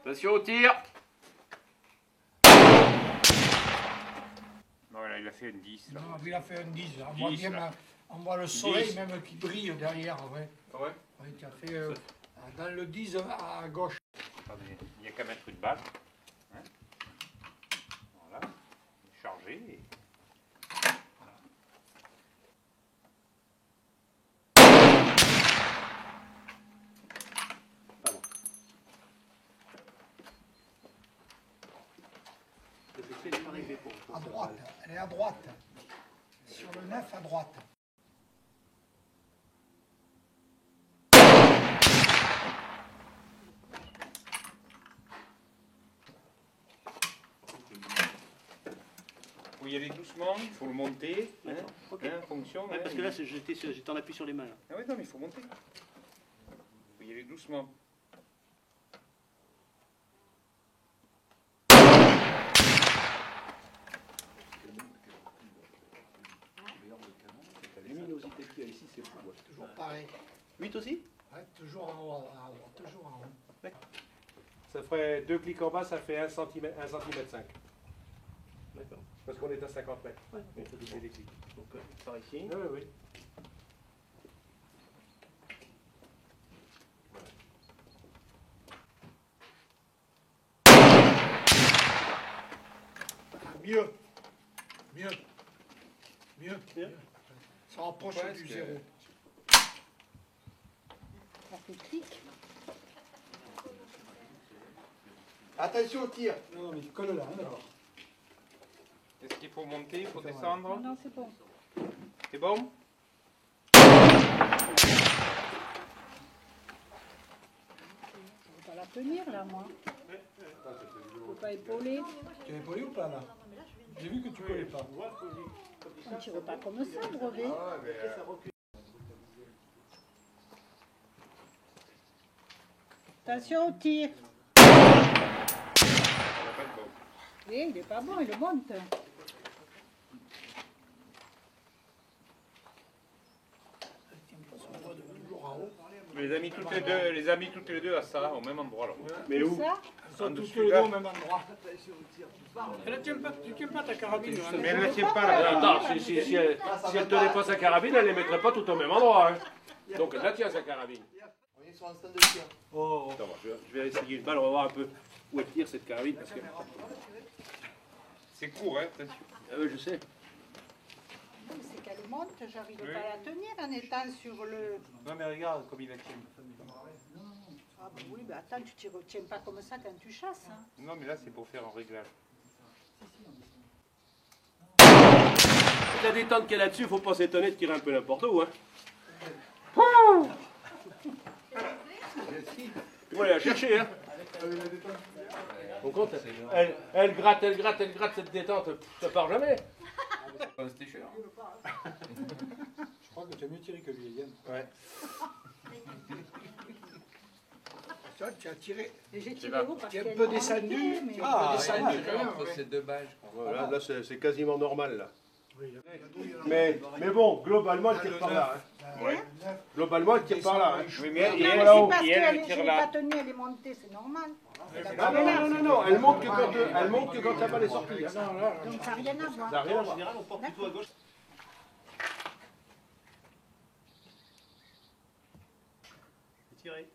Attention au tir. Non, là, il a fait une 10. Là. Non, il a fait un 10. On 10, voit bien, là. on voit le soleil 10. même qui brille derrière. Ouais. Ah ouais. Ouais, tu as fait dans le 10 à gauche. Attendez, il n'y a qu'à mettre une balle. Hein, voilà. Charger. Et... Voilà. Pardon. À droite, elle est à droite. Sur le 9 à droite. Il faut y aller doucement, il faut le monter, hein, Ok. en fonction. Ouais, hein, parce que là, j'étais en appui sur les mains. Là. Ah oui, non, mais il faut monter. Il faut y aller doucement. La luminosité qu'il y a ici, c'est fou. Ouais. Toujours pareil. 8 aussi? Ouais, toujours en haut, toujours en haut. Ça ferait 2 clics en bas, ça fait 1 cm, 1 cm 5. D'accord. Parce qu'on est à 50 mètres. Ouais. Mais ça fait des clics. Donc, par ici. Oui, oui. Mieux. Mieux. Mieux. Mieux. Ça rapproche Ouais, du parce que- 0. Ça fait clic. Attention au tir. Non, mais colle là, d'abord. Est-ce qu'il faut monter, il faut Non, descendre? non, c'est bon. C'est bon? Je vais pas la tenir là, moi. Je peux pas épauler. Tu as épaulé ou pas là? J'ai vu que tu collais pas. On tire pas comme ça, brevet. Attention au tir. Ça va pas être bon. Oui, il est pas bon, il le monte. Toujours en haut. Les amis toutes les deux à ça, au même endroit là. Mais où? Ça, Ils sont En tous dessous, les deux là. au même endroit. Tu tiens pas ta carabine. Là. Mais elle ne tient pas là. Attends, si elle tenait pas sa carabine, elle les mettrait pas tout au même endroit. Hein. Donc elle la tient sa carabine. On est sur un stand de tir. Attends, je vais essayer une balle, on va voir un peu où elle tire cette carabine. Parce que... C'est court, hein, attention. Ah oui, je sais. non, c'est qu'elle monte, j'arrive pas à la tenir en étant sur le... Non mais regarde comme il la tient. Ah bah oui, mais attends, tu ne retiens pas comme ça quand tu chasses. Hein. Non mais là c'est pour faire un réglage. La détente qu'elle a dessus, faut pas s'étonner de tirer un peu n'importe où. Hein. Il faut aller la chercher. Hein. Au compte, elle gratte cette détente, ça part jamais. C'était cher. Je crois que tu as mieux tiré que lui, Yann. Ouais. Toi, tu as tiré. Et j'ai là. tiré haut parce Tu es un qu'elle peu est descendu. montée, mais... Ah, descendu quand même. Entre ces deux balles, je crois. Voilà, là c'est quasiment normal. Là. Oui, Mais bon, globalement, elle tire par là. Hein. Ouais. Globalement, elle tire par là. Hein. Oui mais elle, Non, mais voilà, c'est parce et elle, qu'elle elle est- je tire l'ai là. pas tenue, elle est montée, c'est normal. Ah non, elle monte que quand la balle est sortie. Hein. Donc ça n'a rien à voir. Ça n'a rien à En voir. général, on porte plutôt à gauche. Tirer.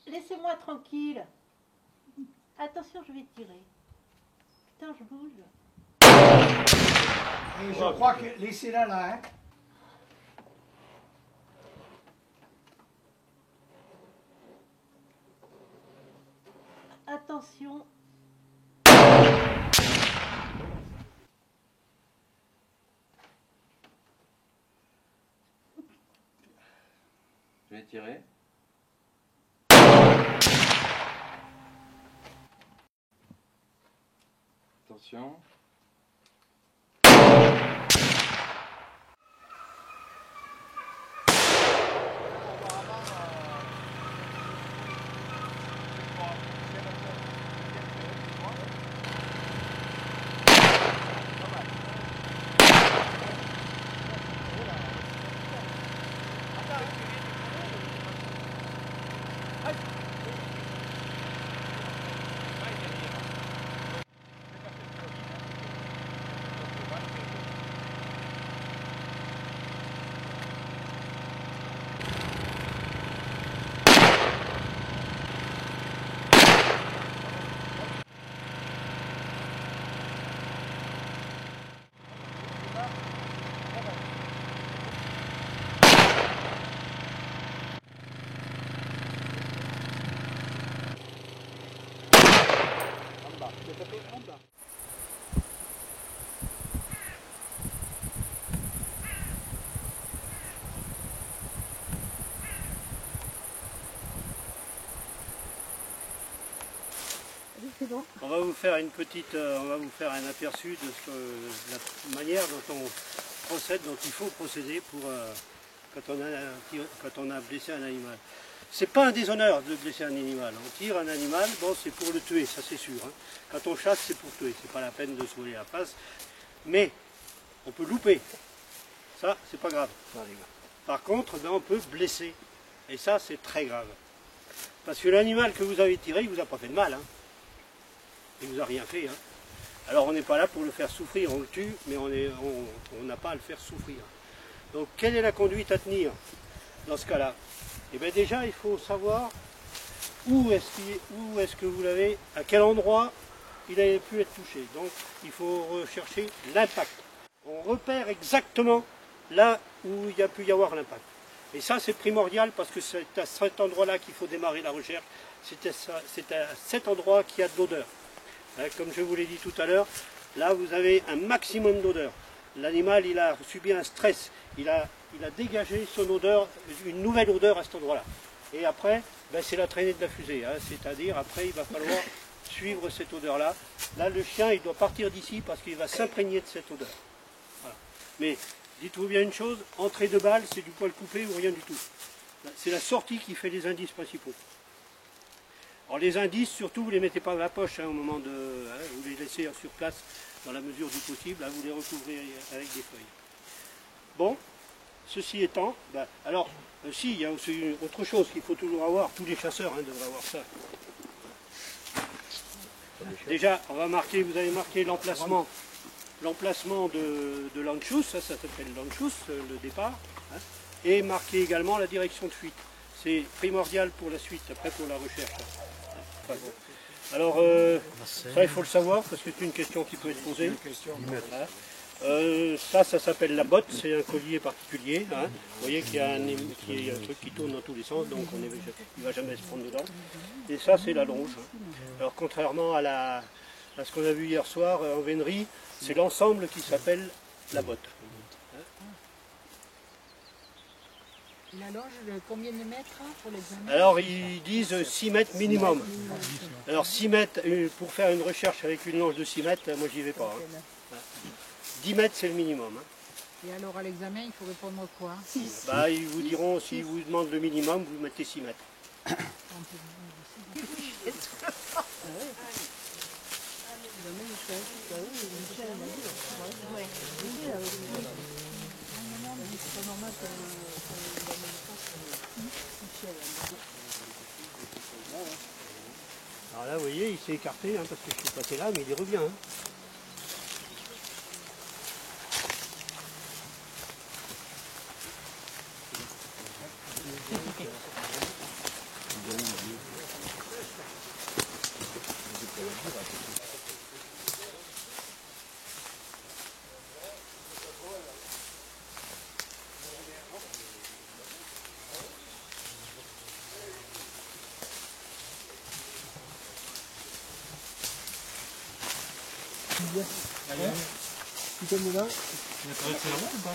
Laissez-moi tranquille. Attention, je vais tirer. Putain, je bouge. Et je crois que laissez-la là. Hein. Attention. Je vais tirer. Attention. bas. Tu as tapé en bas. On va vous faire une petite, on va vous faire un aperçu de la manière dont on procède, dont il faut procéder pour quand on a blessé un animal. C'est pas un déshonneur de blesser un animal. On tire un animal, bon, c'est pour le tuer, ça c'est sûr. Hein. Quand on chasse, c'est pour tuer. C'est pas la peine de se voler la face. Mais on peut louper. Ça, c'est pas grave. Par contre, ben, on peut blesser. Et ça, c'est très grave. Parce que l'animal que vous avez tiré, il vous a pas fait de mal. Hein. Il vous a rien fait. Hein. Alors on n'est pas là pour le faire souffrir, on le tue, mais on n'a pas à le faire souffrir. Donc quelle est la conduite à tenir dans ce cas-là? Eh bien déjà, il faut savoir où est-ce que vous l'avez, à quel endroit il a pu être touché. Donc il faut rechercher l'impact. On repère exactement là où il y a pu y avoir l'impact. Et ça c'est primordial parce que c'est à cet endroit-là qu'il faut démarrer la recherche. C'est à cet endroit qu'il y a de l'odeur. Comme je vous l'ai dit tout à l'heure, là vous avez un maximum d'odeur. L'animal il a subi un stress, il a dégagé son odeur, une nouvelle odeur à cet endroit-là. Et après, ben, c'est la traînée de la fusée, hein. C'est-à-dire après il va falloir suivre cette odeur-là. Là le chien il doit partir d'ici parce qu'il va s'imprégner de cette odeur. Voilà. Mais dites-vous bien une chose, entrée de balle c'est du poil coupé ou rien du tout. C'est la sortie qui fait les indices principaux. Alors les indices, surtout, vous ne les mettez pas dans la poche hein, au moment de... Hein, vous les laissez sur place dans la mesure du possible, hein, vous les recouvrez avec des feuilles. Bon, ceci étant, ben, alors, si, il y a aussi autre chose qu'il faut toujours avoir, tous les chasseurs hein, devraient avoir ça. Déjà, on va marquer, vous allez marquer l'emplacement de l'anchous, ça s'appelle l'anchous, le départ, hein, et marquer également la direction de fuite. C'est primordial pour la suite, après pour la recherche. Enfin, bon. Alors, ça il faut le savoir parce que c'est une question qui peut être posée. Ça s'appelle la botte, c'est un collier particulier. Hein. Vous voyez qu'il y a un truc qui tourne dans tous les sens, donc il ne va jamais se prendre dedans. Et ça c'est la longe. Alors contrairement à ce qu'on a vu hier soir en vénerie, c'est l'ensemble qui s'appelle la botte. La longe, combien de mètres pour l'examen? Alors ils disent 6 mètres minimum. Alors 6 mètres, pour faire une recherche avec une longe de 6 mètres, moi j'y vais pas. Hein. 10 mètres c'est le minimum. Hein. Et alors à l'examen, il faut répondre quoi? Bah, ils vous diront, s'ils vous demandent le minimum, vous mettez 6 mètres. Alors là, vous voyez, il s'est écarté hein, parce que je suis passé là, mais il y revient. Hein. Tu comme là? Il a traversé la route ou pas?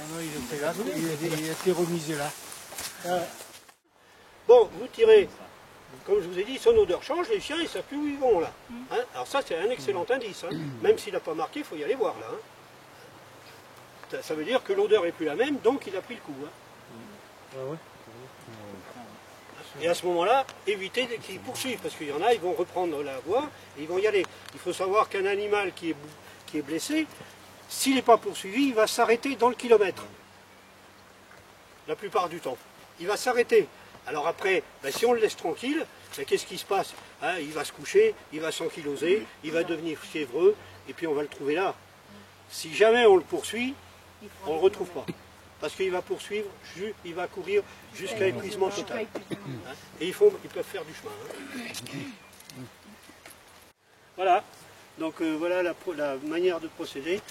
Non, il était là, il a été remisé là. Bon, vous tirez, comme je vous ai dit, son odeur change, les chiens ils ne savent plus où ils vont là. Hein, alors ça c'est un excellent indice, hein. Même s'il n'a pas marqué, il faut y aller voir là. Hein. Ça veut dire que l'odeur n'est plus la même, donc il a pris le coup. Hein. Et à ce moment-là, évitez qu'ils poursuivent, parce qu'il y en a, ils vont reprendre la voie et ils vont y aller. Il faut savoir qu'un animal qui est blessé, s'il n'est pas poursuivi, il va s'arrêter dans le kilomètre. La plupart du temps. Il va s'arrêter. Alors après, ben, si on le laisse tranquille, ben, qu'est-ce qui se passe hein? Il va se coucher, il va s'ankyloser, il va devenir fiévreux, et puis on va le trouver là. Si jamais on le poursuit, on ne le retrouve pas. Parce qu'il va poursuivre, il va courir jusqu'à épuisement total. Hein? Et ils peuvent faire du chemin. Hein? Voilà. Donc voilà la manière de procéder.